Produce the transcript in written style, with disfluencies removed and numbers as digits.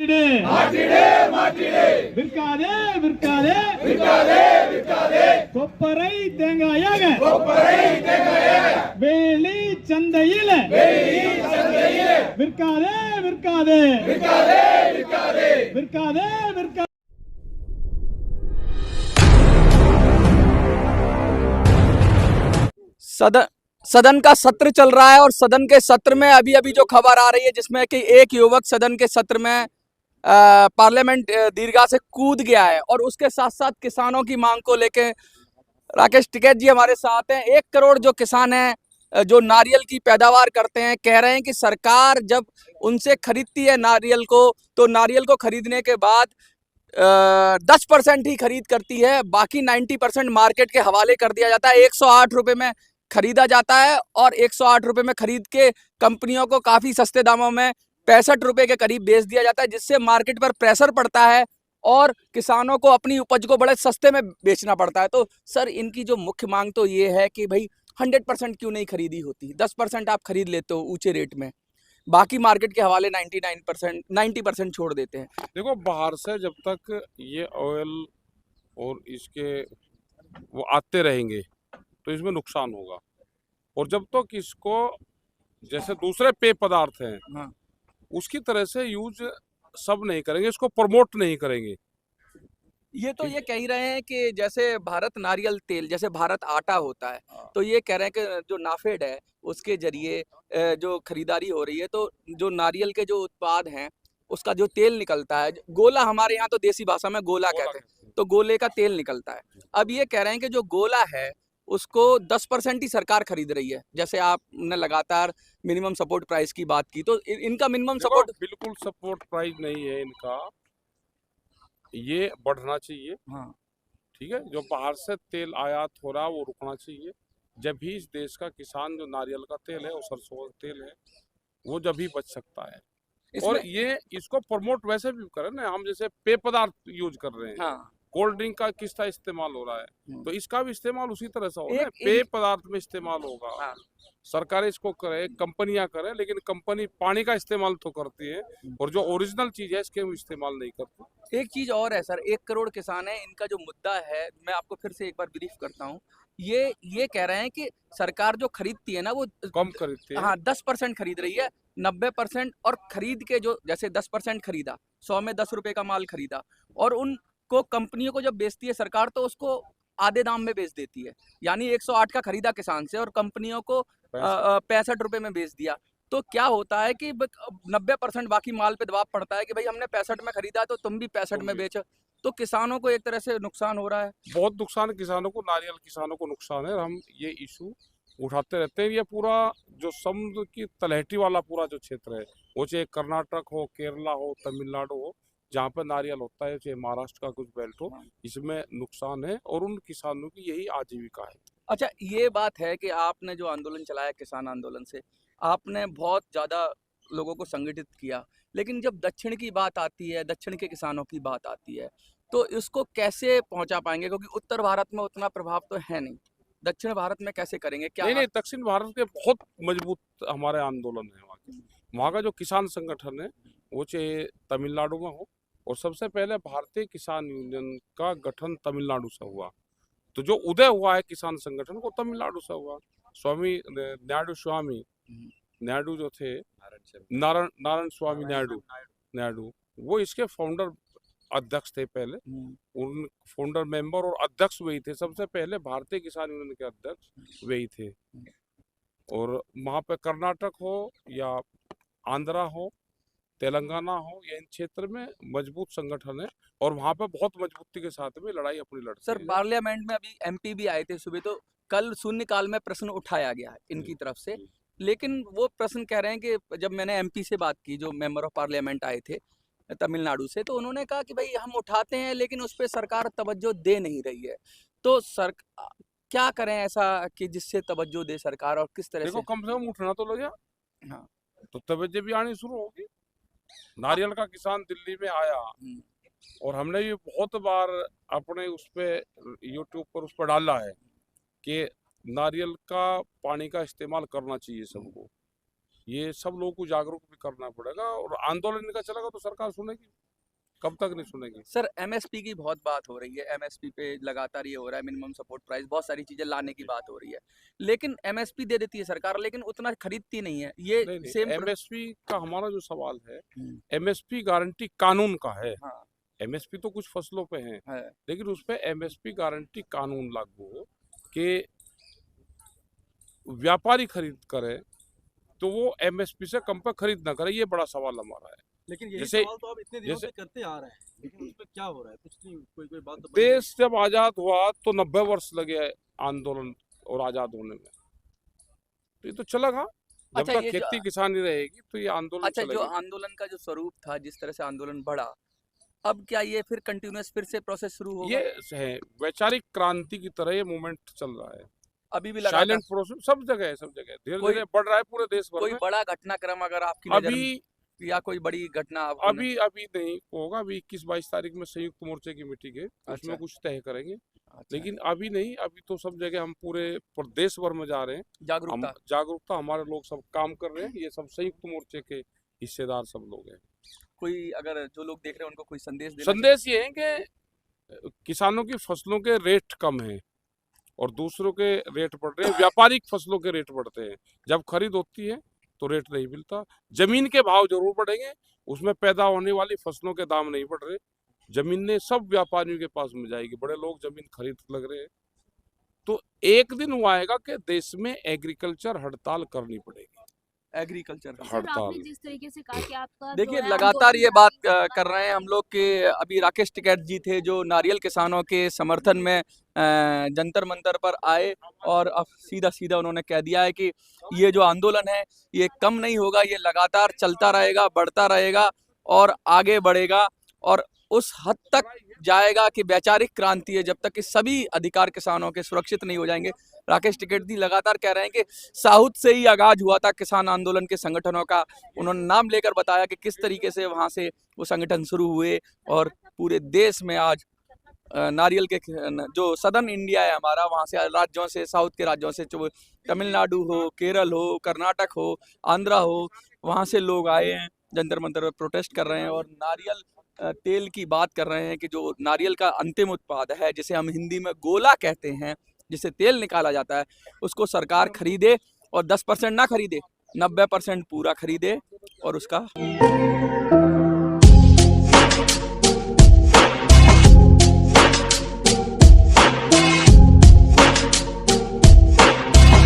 மாற்றிடே மாற்றிடே விற்காதே விற்காதே விற்காதே விற்காதே கொப்பரை தேங்காயாக வேலி சந்தையில விற்காதே விற்காதே விற்காதே விற்காதே விற்காதே விற்காதே। सदन का सत्र चल रहा है और सदन के सत्र में अभी अभी जो खबर आ रही है जिसमें कि एक युवक सदन के सत्र में पार्लियामेंट दीर्घा से कूद गया है और उसके साथ साथ किसानों की मांग को लेकर राकेश टिकैत जी हमारे साथ हैं। 1 करोड़ जो किसान हैं जो नारियल की पैदावार करते हैं कह रहे हैं कि सरकार जब उनसे खरीदती है नारियल को तो नारियल को खरीदने के बाद 10% ही खरीद करती है, बाकी 90% मार्केट के हवाले कर दिया जाता है। 108 रुपये में खरीदा जाता है और 108 रुपये में खरीद के कंपनियों को काफ़ी सस्ते दामों में 65 रुपये के करीब बेच दिया जाता है, जिससे मार्केट पर प्रेशर पड़ता है और किसानों को अपनी उपज को बड़े सस्ते में बेचना पड़ता है। तो सर इनकी जो मुख्य मांग तो ये है कि भाई 100% क्यों नहीं खरीदी होती, 10% आप खरीद लेते हो ऊंचे रेट में, बाकी मार्केट के हवाले 90% छोड़ देते हैं। देखो बाहर से जब तक ये ऑयल और इसके वो आते रहेंगे तो इसमें नुकसान होगा, और जब तक इसको जैसे दूसरे पेय पदार्थ हैं हाँ। उसकी तरह से यूज सब नहीं करेंगे, इसको प्रमोट नहीं करेंगे। ये तो ये कह ही रहे हैं कि जैसे भारत नारियल तेल, जैसे भारत आटा होता है, तो ये कह रहे हैं कि जो नाफेड है उसके जरिए जो खरीदारी हो रही है, तो जो नारियल के जो उत्पाद हैं उसका जो तेल निकलता है, गोला हमारे यहाँ तो देसी भाषा में गोला कहते हैं, तो गोले का तेल निकलता है। अब ये कह रहे हैं कि जो गोला है उसको 10% ही सरकार खरीद रही है। जैसे आपने लगातार मिनिमम सपोर्ट प्राइस की बात की, तो इनका मिनिमम सपोर्ट बिल्कुल सपोर्ट प्राइस नहीं है इनका, ये बढ़ना चाहिए। हाँ। ठीक है, जो बाहर से तेल आयात हो रहा है वो रुकना चाहिए। जब भी इस देश का किसान जो नारियल का तेल है और सरसों का तेल है वो जब भी बच सकता है, और ये इसको प्रमोट वैसे भी करें ना, हम जैसे पेय पदार्थ यूज कर रहे हैं। हाँ। कोल्ड ड्रिंक का किस तरह इस्तेमाल हो रहा है, तो इसका भी इस्तेमाल उसी तरह से होगा, पेय पदार्थ में इस्तेमाल होगा। हाँ। सरकारें इसको करें, कंपनियां करें, लेकिन कंपनी पानी का इस्तेमाल तो करती है और जो ओरिजिनल चीज है इसके हम इस्तेमाल नहीं करते। एक चीज और है सर, 1 करोड़ किसान है, इनका जो मुद्दा है मैं आपको फिर से एक बार ब्रीफ करता हूँ। ये कह रहे हैं कि सरकार जो खरीदती है ना वो कम खरीदती है। हाँ 10% खरीद रही है, 90% और खरीद के जो जैसे 10% खरीदा, 100 में 10 रुपए का माल खरीदा और उनको कंपनियों को जब बेचती है सरकार तो उसको आधे दाम में बेच देती है। यानी 108 का खरीदा किसान से और कंपनियों को 65 रुपए में बेच दिया। तो क्या होता है कि 90% बाकी माल पे दबाव पड़ता है कि भाई हमने 65 में खरीदा तो तुम भी 65 में बेचो, तो किसानों को एक तरह से नुकसान हो रहा है। बहुत नुकसान किसानों को, नारियल किसानों को नुकसान है। हम ये इशू उठाते रहते हैं। ये पूरा जो समुद्र की तलहटी वाला पूरा जो क्षेत्र है, वो चाहे कर्नाटक हो, केरला हो, तमिलनाडु हो, जहाँ पर नारियल होता है, चाहे महाराष्ट्र का कुछ बेल्ट हो, इसमें नुकसान है और उन किसानों की यही आजीविका है। अच्छा ये बात है कि आपने जो आंदोलन चलाया किसान आंदोलन से आपने बहुत ज़्यादा लोगों को संगठित किया, लेकिन जब दक्षिण की बात आती है, दक्षिण के किसानों की बात आती है, तो इसको कैसे पहुंचा पाएंगे, क्योंकि उत्तर भारत में उतना प्रभाव तो है नहीं, दक्षिण भारत में कैसे करेंगे? क्या नहीं, दक्षिण भारत के बहुत मजबूत हमारे आंदोलन है वहाँ के। वहाँ का जो किसान संगठन है वो चाहे तमिलनाडु में हो, और सबसे पहले भारतीय किसान यूनियन का गठन तमिलनाडु से हुआ, तो जो उदय हुआ है किसान संगठन को तमिलनाडु से हुआ। स्वामी नायडू जो थे, नारायण स्वामी नायडू, वो इसके फाउंडर अध्यक्ष थे पहले, उन फाउंडर मेंबर और अध्यक्ष वही थे। सबसे पहले भारतीय किसान यूनियन के अध्यक्ष वही थे। और वहाँ पे कर्नाटक हो या आंध्रा हो, तेलंगाना हो, या इन क्षेत्र में मजबूत संगठन है और वहाँ पे बहुत मजबूती के साथ में लड़ाई अपनी लड़ते सर हैं। पार्लियामेंट में अभी MP भी आए थे सुबह, तो कल शून्यकाल में प्रश्न उठाया गया है इनकी तरफ से, लेकिन वो प्रश्न कह रहे हैं कि जब मैंने MP से बात की, जो मेंबर ऑफ पार्लियामेंट आए थे तमिलनाडु से, तो उन्होंने कहा कि भाई हम उठाते हैं लेकिन उस पर सरकार तवज्जो दे नहीं रही है, तो क्या करें ऐसा कि जिससे तवज्जो दे सरकार, और किस तरह देखो से? कम उठना तो लगे, हाँ। तो तवज्जो भी आनी शुरू होगी। नारियल का किसान दिल्ली में आया और हमने ये बहुत बार अपने उस पे यूट्यूब पर उस पर डाला है कि नारियल का पानी का इस्तेमाल करना चाहिए सबको। ये सब लोगों को जागरूक भी करना पड़ेगा, और आंदोलन इनका चलेगा तो सरकार सुनेगी, कब तक नहीं सुनेगी। सर एमएसपी की बहुत बात हो रही है, एमएसपी पे लगातार ये हो रहा है, मिनिमम सपोर्ट प्राइस, बहुत सारी चीजें लाने की बात हो रही है, लेकिन एमएसपी दे देती है सरकार, लेकिन उतना खरीदती नहीं है। ये नहीं, सेम एमएसपी का हमारा जो सवाल है, हम्म, एमएसपी गारंटी कानून का है। हाँ एमएसपी तो कुछ फसलों पे है, है। लेकिन उस पे एमएसपी गारंटी कानून लागू हो कि व्यापारी खरीद करे तो वो एमएसपी से कम पे खरीद ना करे, ये बड़ा सवाल हमारा है। लेकिन यही जैसे- सवाल तो आप इतने दिनों जैसे- से करते आ रहे हैं, लेकिन उसमें क्या हो रहा है? कुछ नहीं, कोई बात तो बनी देश जब आजाद हुआ तो 90 वर्ष लगे आंदोलन और आजाद होने में, तो ये तो चलेगा जब अच्छा, तक ये खेती किसानी रहेगी, तो ये आंदोलन अच्छा, जो चलेगा। आंदोलन का जो स्वरूप था, जिस तरह से आंदोलन बढ़ा, अब क्या ये फिर कंटिन्यूअस फिर से प्रोसेस शुरू होगा? ये है वैचारिक क्रांति की तरह ये मूवमेंट चल रहा है, अभी भी लगातार साइलेंट प्रोसेस सब जगह है, सब जगह धीरे कोई- धीरे बढ़ रहा है पूरे देश भर कोई में। बड़ा घटनाक्रम अगर आपकी नजर अभी में, या कोई बड़ी घटना आपको अभी अभी नहीं होगा, अभी 21-22 तारीख में संयुक्त मोर्चे की मीटिंग है, अच्छा। उसमें कुछ तय करेंगे, अच्छा, लेकिन अभी नहीं। अभी तो सब जगह हम पूरे प्रदेश भर में जा रहे हैं, हम जागरूकता जागरूकता, हमारे लोग सब काम कर रहे हैं, ये सब संयुक्त मोर्चे के हिस्सेदार सब लोग हैं। कोई अगर जो लोग देख रहे हैं उनको कोई संदेश देना संदेश ये है कि किसानों की फसलों के रेट कम हैं और दूसरों के रेट बढ़ रहे हैं, व्यापारिक फसलों के रेट बढ़ते हैं। जब खरीद होती है तो रेट नहीं मिलता, जमीन के भाव जरूर बढ़ेंगे, उसमें पैदा होने वाली फसलों के दाम नहीं बढ़ रहे। जमीनें सब व्यापारियों के पास मिल जाएगी, बड़े लोग जमीन खरीद लग रहे हैं। तो एक दिन वो आएगा कि देश में एग्रीकल्चर हड़ताल करनी पड़ेगी। एग्रीकल्चर सर, हड़ताल। आपने जिस तरीके से कहा कि आपका देखिए जो है लगातार आंदोलन ये जारी बात है। कर रहे हैं हम लोग कि अभी राकेश टिकैत जी थे जो नारियल किसानों के समर्थन में जंतर मंतर पर आए, और अब सीधा सीधा उन्होंने कह दिया है कि ये जो आंदोलन है ये कम नहीं होगा, ये लगातार चलता रहेगा, बढ़ता रहेगा और आगे बढ़ेगा, और उस हद तक जाएगा कि वैचारिक क्रांति है, जब तक कि सभी अधिकार किसानों के सुरक्षित नहीं हो जाएंगे। राकेश टिकैत जी लगातार कह रहे हैं कि साउथ से ही आगाज हुआ था किसान आंदोलन के संगठनों का। उन्होंने नाम लेकर बताया कि किस तरीके से वहां से वो संगठन शुरू हुए, और पूरे देश में आज नारियल के जो सदर्न इंडिया है हमारा, वहाँ से राज्यों से, साउथ के राज्यों से, जो तमिलनाडु हो, केरल हो, कर्नाटक हो, आंध्रा हो, वहाँ से लोग आए हैं, जंतर मंतर पर प्रोटेस्ट कर रहे हैं और नारियल तेल की बात कर रहे हैं कि जो नारियल का अंतिम उत्पाद है, जिसे हम हिंदी में गोला कहते हैं, जिसे तेल निकाला जाता है, उसको सरकार खरीदे, और 10% ना खरीदे, 90% पूरा खरीदे, और उसका